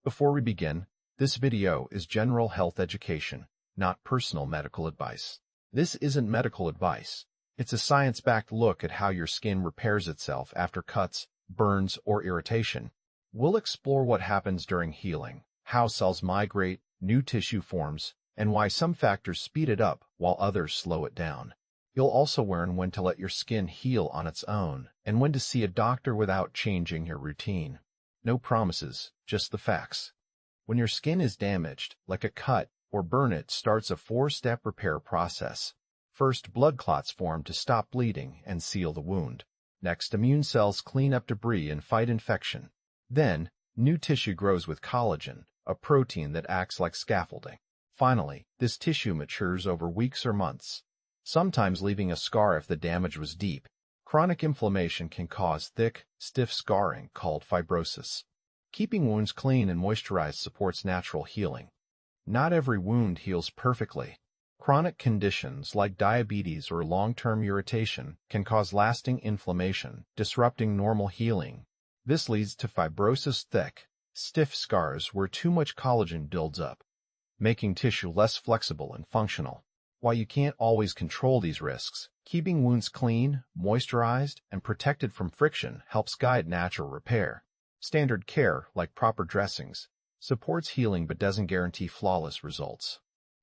Before we begin, this video is general health education, not personal medical advice. This isn't medical advice. It's a science-backed look at how your skin repairs itself after cuts, burns, or irritation. We'll explore what happens during healing, how cells migrate, new tissue forms, and why some factors speed it up while others slow it down. You'll also learn when to let your skin heal on its own and when to see a doctor without changing your routine. No promises, just the facts. When your skin is damaged, like a cut or burn, it starts a 4-step repair process. First, blood clots form to stop bleeding and seal the wound. Next, immune cells clean up debris and fight infection. Then, new tissue grows with collagen, a protein that acts like scaffolding. Finally, this tissue matures over weeks or months, sometimes leaving a scar if the damage was deep. Chronic inflammation can cause thick, stiff scarring called fibrosis. Keeping wounds clean and moisturized supports natural healing. Not every wound heals perfectly. Chronic conditions like diabetes or long-term irritation can cause lasting inflammation, disrupting normal healing. This leads to fibrosis, thick, stiff scars where too much collagen builds up, making tissue less flexible and functional. While you can't always control these risks, keeping wounds clean, moisturized, and protected from friction helps guide natural repair. Standard care, like proper dressings, supports healing but doesn't guarantee flawless results.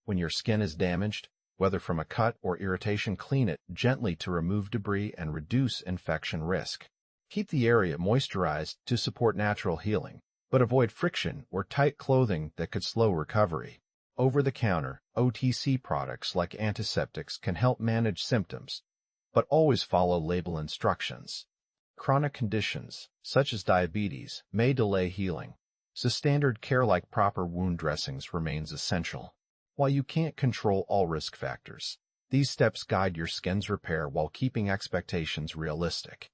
When your skin is damaged, whether from a cut or irritation, clean it gently to remove debris and reduce infection risk. Keep the area moisturized to support natural healing, but avoid friction or tight clothing that could slow recovery. Over-the-counter, OTC products like antiseptics can help manage symptoms, but always follow label instructions. Chronic conditions, such as diabetes, may delay healing, so standard care like proper wound dressings remains essential. While you can't control all risk factors, these steps guide your skin's repair while keeping expectations realistic.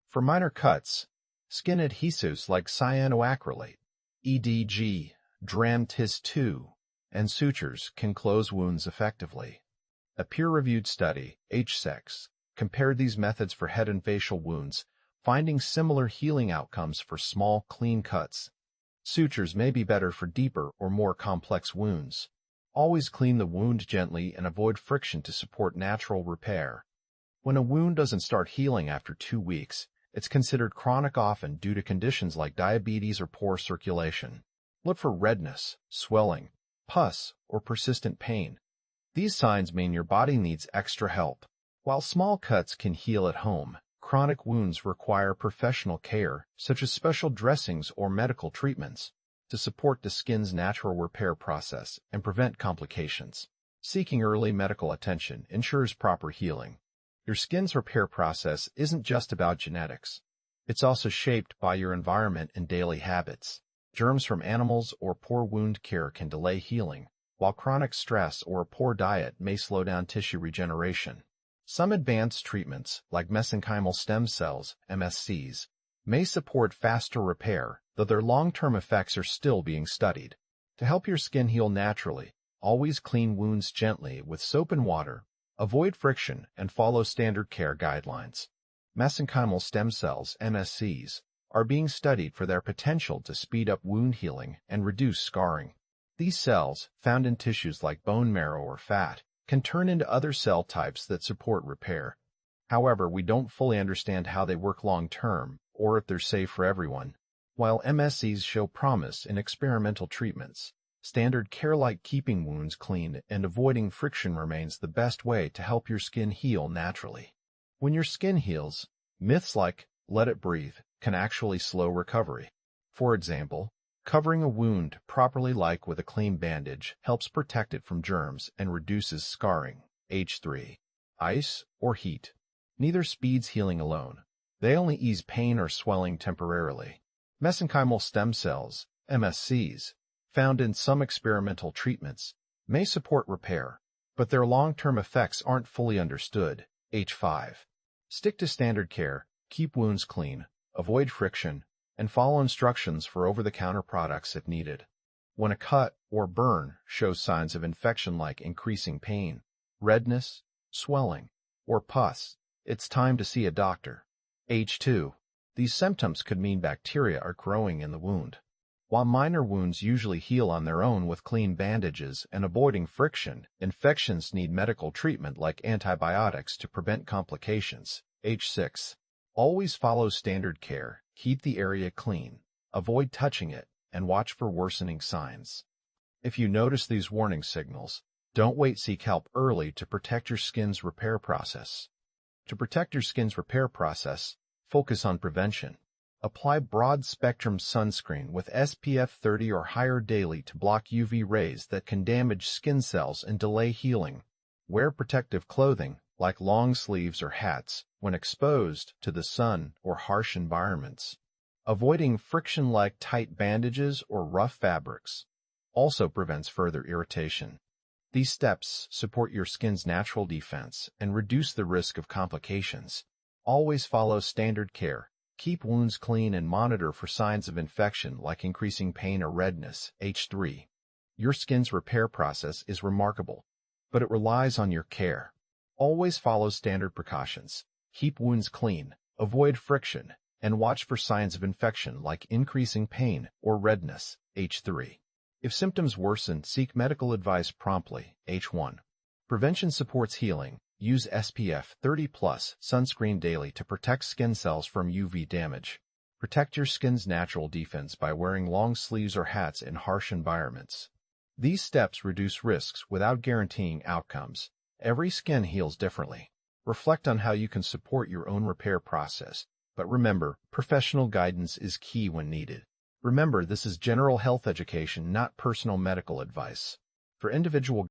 For minor cuts, skin adhesives like cyanoacrylate, EDG, GLUBRAN Tiss 2, and Sutures can close wounds effectively. A peer-reviewed study, HSEX, compared these methods for head and facial wounds, finding similar healing outcomes for small, clean cuts. Sutures may be better for deeper or more complex wounds. Always clean the wound gently and avoid friction to support natural repair. When a wound doesn't start healing after 2 weeks, it's considered chronic, often due to conditions like diabetes or poor circulation. Look for redness, swelling, pus, or persistent pain. These signs mean your body needs extra help. While small cuts can heal at home, chronic wounds require professional care, such as special dressings or medical treatments, to support the skin's natural repair process and prevent complications. Seeking early medical attention ensures proper healing. Your skin's repair process isn't just about genetics. It's also shaped by your environment and daily habits. Germs from animals or poor wound care can delay healing, while chronic stress or a poor diet may slow down tissue regeneration. Some advanced treatments, like mesenchymal stem cells, MSCs, may support faster repair, though their long-term effects are still being studied. To help your skin heal naturally, always clean wounds gently with soap and water, avoid friction, and follow standard care guidelines. Mesenchymal stem cells, MSCs, are being studied for their potential to speed up wound healing and reduce scarring. These cells, found in tissues like bone marrow or fat, can turn into other cell types that support repair. However, we don't fully understand how they work long-term or if they're safe for everyone. While MSCs show promise in experimental treatments, standard care like keeping wounds clean and avoiding friction remains the best way to help your skin heal naturally. When your skin heals, myths like "let it breathe" can actually slow recovery. For example, covering a wound properly, like with a clean bandage, helps protect it from germs and reduces scarring. H3. Ice or heat. Neither speeds healing alone. They only ease pain or swelling temporarily. Mesenchymal stem cells, MSCs, found in some experimental treatments, may support repair, but their long-term effects aren't fully understood. H5. Stick to standard care, keep wounds clean, avoid friction, and follow instructions for over-the-counter products if needed. When a cut or burn shows signs of infection like increasing pain, redness, swelling, or pus, it's time to see a doctor. H2. These symptoms could mean bacteria are growing in the wound. While minor wounds usually heal on their own with clean bandages and avoiding friction, infections need medical treatment like antibiotics to prevent complications. H6. Always follow standard care. Keep the area clean. Avoid touching it, and watch for worsening signs. If you notice these warning signals, don't wait, seek help early to protect your skin's repair process. To protect your skin's repair process, focus on prevention. Apply broad-spectrum sunscreen with SPF 30 or higher daily to block UV rays that can damage skin cells and delay healing. Wear protective clothing, like long sleeves or hats, when exposed to the sun or harsh environments. Avoiding friction like tight bandages or rough fabrics also prevents further irritation. These steps support your skin's natural defense and reduce the risk of complications. Always follow standard care. Keep wounds clean and monitor for signs of infection like increasing pain or redness. H3. Your skin's repair process is remarkable, but it relies on your care. Always follow standard precautions. Keep wounds clean, avoid friction, and watch for signs of infection like increasing pain or redness. H3. If symptoms worsen, seek medical advice promptly. H1. Prevention supports healing. Use SPF 30+ sunscreen daily to protect skin cells from UV damage. Protect your skin's natural defense by wearing long sleeves or hats in harsh environments. These steps reduce risks without guaranteeing outcomes. Every skin heals differently. Reflect on how you can support your own repair process. But remember, professional guidance is key when needed. Remember, this is general health education, not personal medical advice. For individual